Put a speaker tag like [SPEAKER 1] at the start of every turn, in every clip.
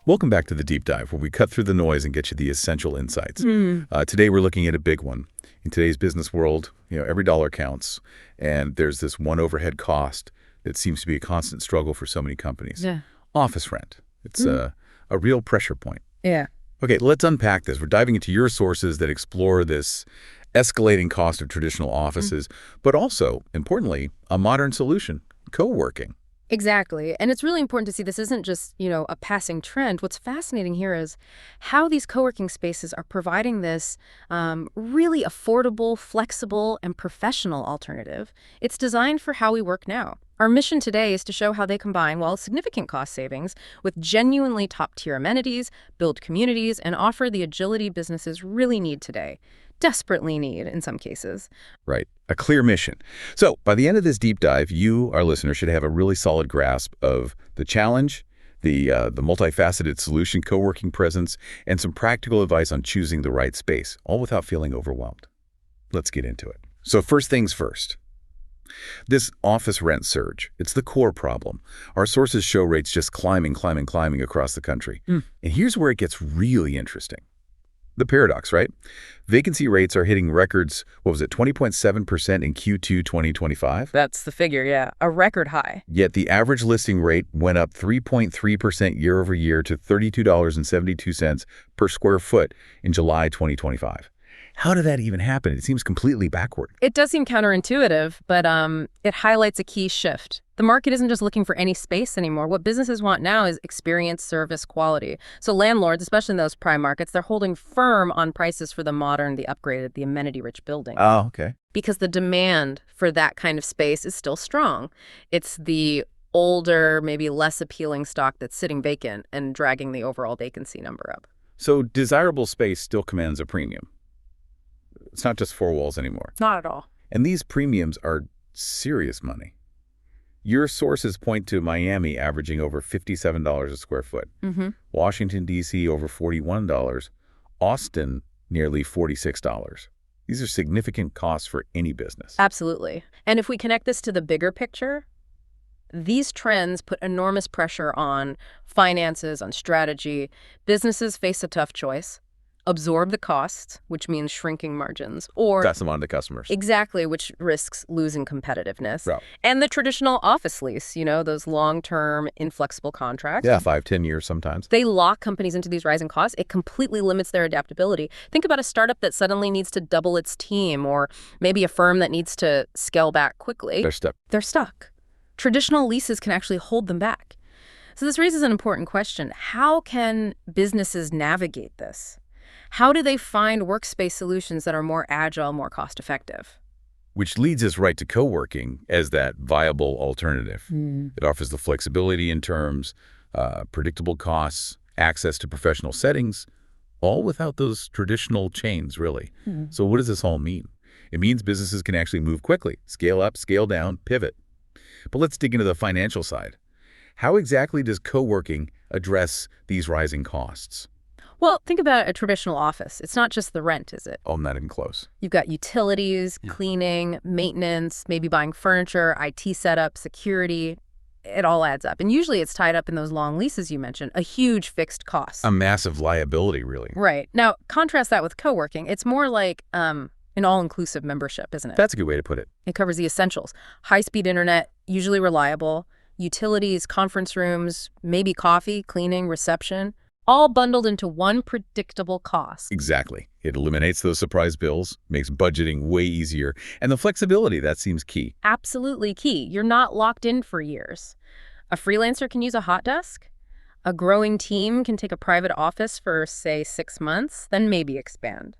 [SPEAKER 1] Welcome back to the Deep Dive, where we cut through the noise and get you the essential insights. Today, we're looking at a big one. In today's business world, every dollar counts, and there's this one overhead cost that seems to be a constant struggle for so many companies.
[SPEAKER 2] Yeah.
[SPEAKER 1] Office rent. It's a real pressure point.
[SPEAKER 2] Yeah.
[SPEAKER 1] Okay, let's unpack this. We're diving into your sources that explore this escalating cost of traditional offices, but also, importantly, a modern solution, co-working.
[SPEAKER 2] Exactly. And it's really important to see this isn't just, a passing trend. What's fascinating here is how these co-working spaces are providing this really affordable, flexible, and professional alternative. It's designed for how we work now. Our mission today is to show how they combine, significant cost savings with genuinely top-tier amenities, build communities, and offer the agility businesses really need today. Desperately need in some cases.
[SPEAKER 1] Right. A clear mission. So by the end of this deep dive, you, our listener, should have a really solid grasp of the challenge, the multifaceted solution, co-working presence, and some practical advice on choosing the right space, all without feeling overwhelmed. Let's get into it. So first things first. This office rent surge, it's the core problem. Our sources show rates just climbing across the country. And here's where it gets really interesting. The paradox, right? Vacancy rates are hitting records, 20.7% in Q2 2025?
[SPEAKER 2] That's the figure, yeah. A record high.
[SPEAKER 1] Yet the average listing rate went up 3.3% year over year to $32.72 per square foot in July 2025. How did that even happen? It seems completely backward.
[SPEAKER 2] It does seem counterintuitive, but it highlights a key shift. The market isn't just looking for any space anymore. What businesses want now is experience, service, quality. So landlords, especially in those prime markets, they're holding firm on prices for the modern, the upgraded, the amenity-rich building.
[SPEAKER 1] Oh, okay.
[SPEAKER 2] Because the demand for that kind of space is still strong. It's the older, maybe less appealing stock that's sitting vacant and dragging the overall vacancy number up.
[SPEAKER 1] So desirable space still commands a premium. It's not just four walls anymore.
[SPEAKER 2] Not at all.
[SPEAKER 1] And these premiums are serious money. Your sources point to Miami averaging over $57 a square foot, Washington, D.C. over $41, Austin nearly $46. These are significant costs for any business.
[SPEAKER 2] Absolutely. And if we connect this to the bigger picture, these trends put enormous pressure on finances, on strategy. Businesses face a tough choice. Absorb the costs, which means shrinking margins, or
[SPEAKER 1] pass them on to customers.
[SPEAKER 2] Exactly, which risks losing competitiveness.
[SPEAKER 1] Right.
[SPEAKER 2] And the traditional office lease, those long-term, inflexible contracts.
[SPEAKER 1] Yeah, 5-10 years sometimes.
[SPEAKER 2] They lock companies into these rising costs. It completely limits their adaptability. Think about a startup that suddenly needs to double its team, or maybe a firm that needs to scale back quickly.
[SPEAKER 1] They're stuck.
[SPEAKER 2] Traditional leases can actually hold them back. So this raises an important question. How can businesses navigate this? How do they find workspace solutions that are more agile, more cost-effective?
[SPEAKER 1] Which leads us right to co-working as that viable alternative. It offers the flexibility in terms, predictable costs, access to professional settings, all without those traditional chains, really. So what does this all mean? It means businesses can actually move quickly, scale up, scale down, pivot. But let's dig into the financial side. How exactly does co-working address these rising costs?
[SPEAKER 2] Well, think about a traditional office. It's not just the rent, is it?
[SPEAKER 1] Oh, not even close.
[SPEAKER 2] You've got utilities, cleaning, maintenance, maybe buying furniture, IT setup, security. It all adds up. And usually it's tied up in those long leases you mentioned, a huge fixed cost.
[SPEAKER 1] A massive liability, really.
[SPEAKER 2] Right. Now, contrast that with co-working. It's more like an all-inclusive membership, isn't it?
[SPEAKER 1] That's a good way to put it.
[SPEAKER 2] It covers the essentials. High-speed internet, usually reliable, utilities, conference rooms, maybe coffee, cleaning, reception, all bundled into one predictable cost.
[SPEAKER 1] Exactly. It eliminates those surprise bills, makes budgeting way easier, and the flexibility, that seems key.
[SPEAKER 2] Absolutely key. You're not locked in for years. A freelancer can use a hot desk. A growing team can take a private office for, say, 6 months, then maybe expand.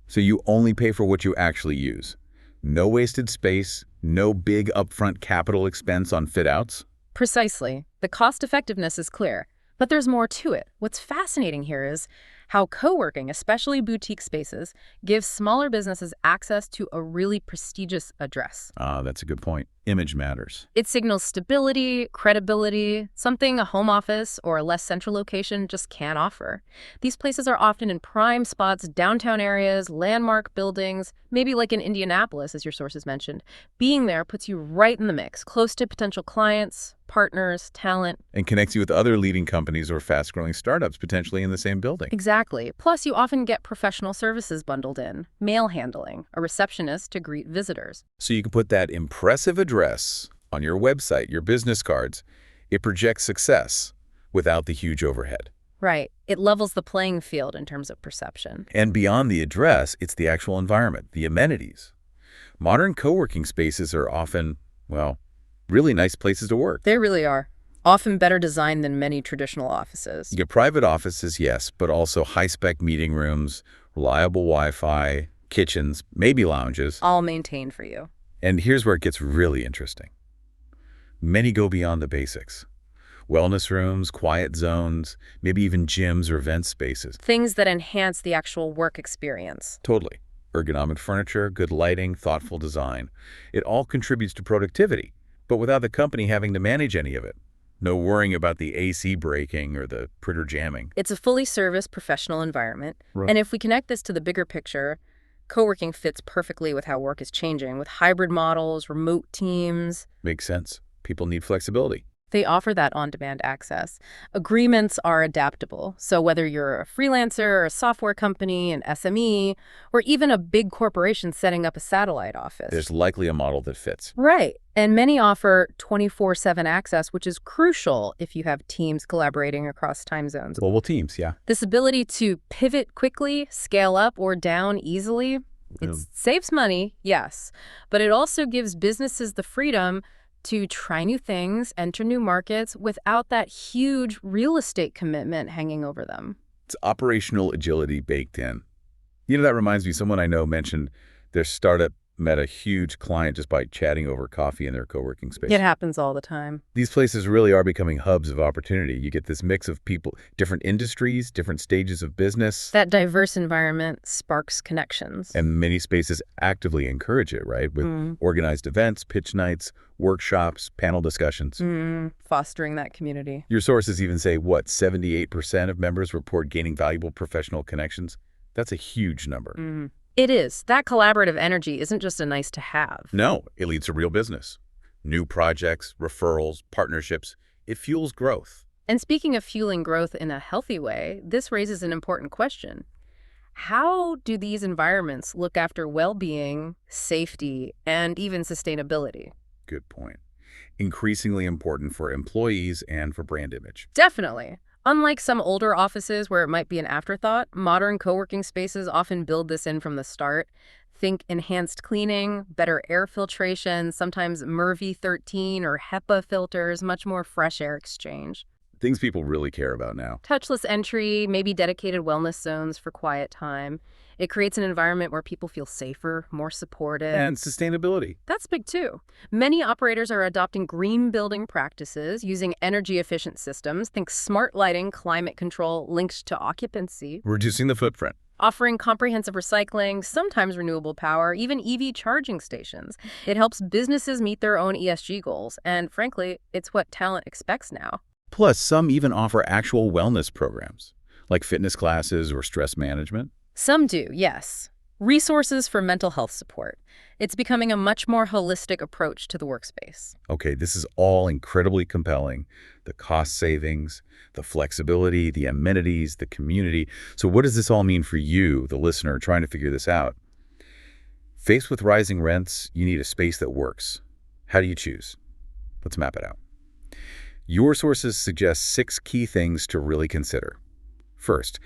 [SPEAKER 1] So you only pay for what you actually use. No wasted space, no big upfront capital expense on fit-outs.
[SPEAKER 2] Precisely. The cost effectiveness is clear. But there's more to it. What's fascinating here is how co-working, especially boutique spaces, gives smaller businesses access to a really prestigious address.
[SPEAKER 1] That's a good point. Image matters.
[SPEAKER 2] It signals stability, credibility, something a home office or a less central location just can't offer. These places are often in prime spots, downtown areas, landmark buildings, maybe like in Indianapolis, as your sources mentioned. Being there puts you right in the mix, close to potential clients, partners, talent.
[SPEAKER 1] And connects you with other leading companies or fast-growing startups potentially in the same building.
[SPEAKER 2] Exactly. Plus, you often get professional services bundled in, mail handling, a receptionist to greet visitors.
[SPEAKER 1] So you can put that impressive address on your website, your business cards. It projects success without the huge overhead.
[SPEAKER 2] Right. It levels the playing field in terms of perception.
[SPEAKER 1] And beyond the address, it's the actual environment, the amenities. Modern co-working spaces are often, well, really nice places to work.
[SPEAKER 2] They really are. Often better designed than many traditional offices.
[SPEAKER 1] You get private offices, yes, but also high-spec meeting rooms, reliable Wi-Fi, kitchens, maybe lounges.
[SPEAKER 2] All maintained for you.
[SPEAKER 1] And here's where it gets really interesting. Many go beyond the basics. Wellness rooms, quiet zones, maybe even gyms or event spaces.
[SPEAKER 2] Things that enhance the actual work experience.
[SPEAKER 1] Totally. Ergonomic furniture, good lighting, thoughtful design. It all contributes to productivity, but without the company having to manage any of it. No worrying about the AC breaking or the printer jamming.
[SPEAKER 2] It's a fully serviced professional environment.
[SPEAKER 1] Right.
[SPEAKER 2] And if we connect this to the bigger picture, co-working fits perfectly with how work is changing, with hybrid models, remote teams.
[SPEAKER 1] Makes sense. People need flexibility.
[SPEAKER 2] They offer that on-demand access. Agreements are adaptable. So whether you're a freelancer or a software company, an SME, or even a big corporation setting up a satellite office.
[SPEAKER 1] There's likely a model that fits.
[SPEAKER 2] Right. And many offer 24/7 access, which is crucial if you have teams collaborating across time zones.
[SPEAKER 1] Global teams, yeah.
[SPEAKER 2] This ability to pivot quickly, scale up or down easily, it saves money, yes, but it also gives businesses the freedom to try new things, enter new markets without that huge real estate commitment hanging over them.
[SPEAKER 1] It's operational agility baked in. You know, that reminds me, someone I know mentioned their startup met a huge client just by chatting over coffee in their co-working space.
[SPEAKER 2] It happens all the time.
[SPEAKER 1] These places really are becoming hubs of opportunity. You get this mix of people, different industries, different stages of business.
[SPEAKER 2] That diverse environment sparks connections.
[SPEAKER 1] And many spaces actively encourage it, right? With organized events, pitch nights, workshops, panel discussions.
[SPEAKER 2] Fostering that community.
[SPEAKER 1] Your sources even say, what, 78% of members report gaining valuable professional connections? That's a huge number.
[SPEAKER 2] It is. That collaborative energy isn't just a nice to have.
[SPEAKER 1] No, it leads to real business. New projects, referrals, partnerships. It fuels growth.
[SPEAKER 2] And speaking of fueling growth in a healthy way, this raises an important question. How do these environments look after well-being, safety, and even sustainability?
[SPEAKER 1] Good point. Increasingly important for employees and for brand image.
[SPEAKER 2] Definitely. Unlike some older offices where it might be an afterthought, modern co-working spaces often build this in from the start. Think enhanced cleaning, better air filtration, sometimes MERV 13 or HEPA filters, much more fresh air exchange.
[SPEAKER 1] Things people really care about now.
[SPEAKER 2] Touchless entry, maybe dedicated wellness zones for quiet time. It creates an environment where people feel safer, more supported.
[SPEAKER 1] And sustainability.
[SPEAKER 2] That's big too. Many operators are adopting green building practices, using energy-efficient systems. Think smart lighting, climate control linked to occupancy.
[SPEAKER 1] Reducing the footprint.
[SPEAKER 2] Offering comprehensive recycling, sometimes renewable power, even EV charging stations. It helps businesses meet their own ESG goals. And frankly, it's what talent expects now.
[SPEAKER 1] Plus, some even offer actual wellness programs, like fitness classes or stress management.
[SPEAKER 2] Some do, yes. Resources for mental health support. It's becoming a much more holistic approach to the workspace.
[SPEAKER 1] Okay, this is all incredibly compelling. The cost savings, the flexibility, the amenities, the community. So what does this all mean for you, the listener, trying to figure this out? Faced with rising rents, you need a space that works. How do you choose? Let's map it out. Your sources suggest 6 key things to really consider. First,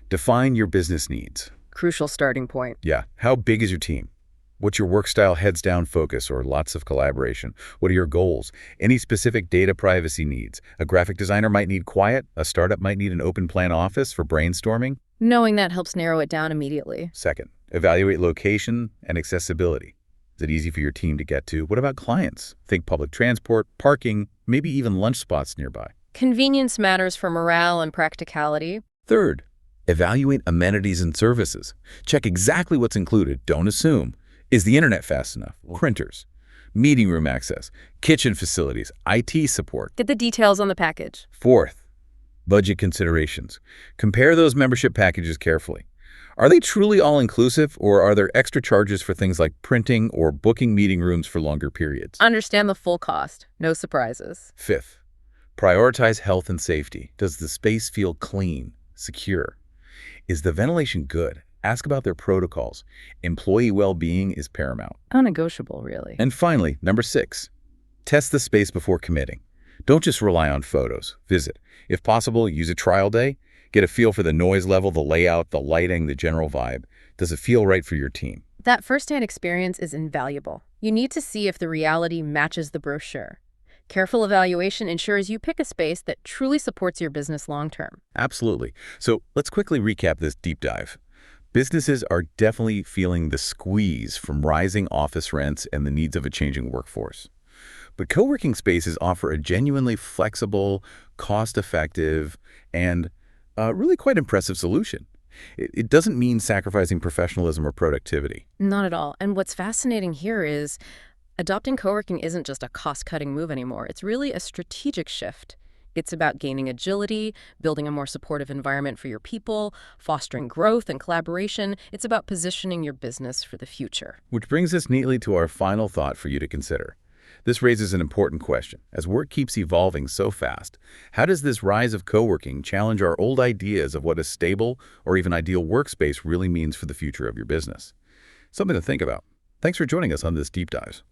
[SPEAKER 1] define your business needs.
[SPEAKER 2] Crucial starting point.
[SPEAKER 1] Yeah. How big is your team? What's your work style, heads down focus or lots of collaboration? What are your goals? Any specific data privacy needs? A graphic designer might need quiet. A startup might need an open plan office for brainstorming.
[SPEAKER 2] Knowing that helps narrow it down immediately.
[SPEAKER 1] Second, evaluate location and accessibility. Is it easy for your team to get to? What about clients? Think public transport, parking, maybe even lunch spots nearby.
[SPEAKER 2] Convenience matters for morale and practicality.
[SPEAKER 1] Third, Evaluate amenities and services. Check exactly what's included. Don't assume. Is the internet fast enough? Printers, meeting room access, kitchen facilities, IT support.
[SPEAKER 2] Get the details on the package.
[SPEAKER 1] Fourth, budget considerations. Compare those membership packages carefully. Are they truly all-inclusive, or are there extra charges for things like printing or booking meeting rooms for longer periods?
[SPEAKER 2] Understand the full cost. No surprises.
[SPEAKER 1] Fifth, prioritize health and safety. Does the space feel clean, secure? Is the ventilation good? Ask about their protocols. Employee well-being is paramount.
[SPEAKER 2] Unnegotiable, really.
[SPEAKER 1] And finally, number 6, test the space before committing. Don't just rely on photos. Visit. If possible, use a trial day. Get a feel for the noise level, the layout, the lighting, the general vibe. Does it feel right for your team?
[SPEAKER 2] That first-hand experience is invaluable. You need to see if the reality matches the brochure. Careful evaluation ensures you pick a space that truly supports your business long-term.
[SPEAKER 1] Absolutely. So let's quickly recap this deep dive. Businesses are definitely feeling the squeeze from rising office rents and the needs of a changing workforce. But co-working spaces offer a genuinely flexible, cost-effective, and really quite impressive solution. It doesn't mean sacrificing professionalism or productivity.
[SPEAKER 2] Not at all. And what's fascinating here is adopting co-working isn't just a cost-cutting move anymore. It's really a strategic shift. It's about gaining agility, building a more supportive environment for your people, fostering growth and collaboration. It's about positioning your business for the future.
[SPEAKER 1] Which brings us neatly to our final thought for you to consider. This raises an important question. As work keeps evolving so fast, how does this rise of co-working challenge our old ideas of what a stable or even ideal workspace really means for the future of your business? Something to think about. Thanks for joining us on this deep dive.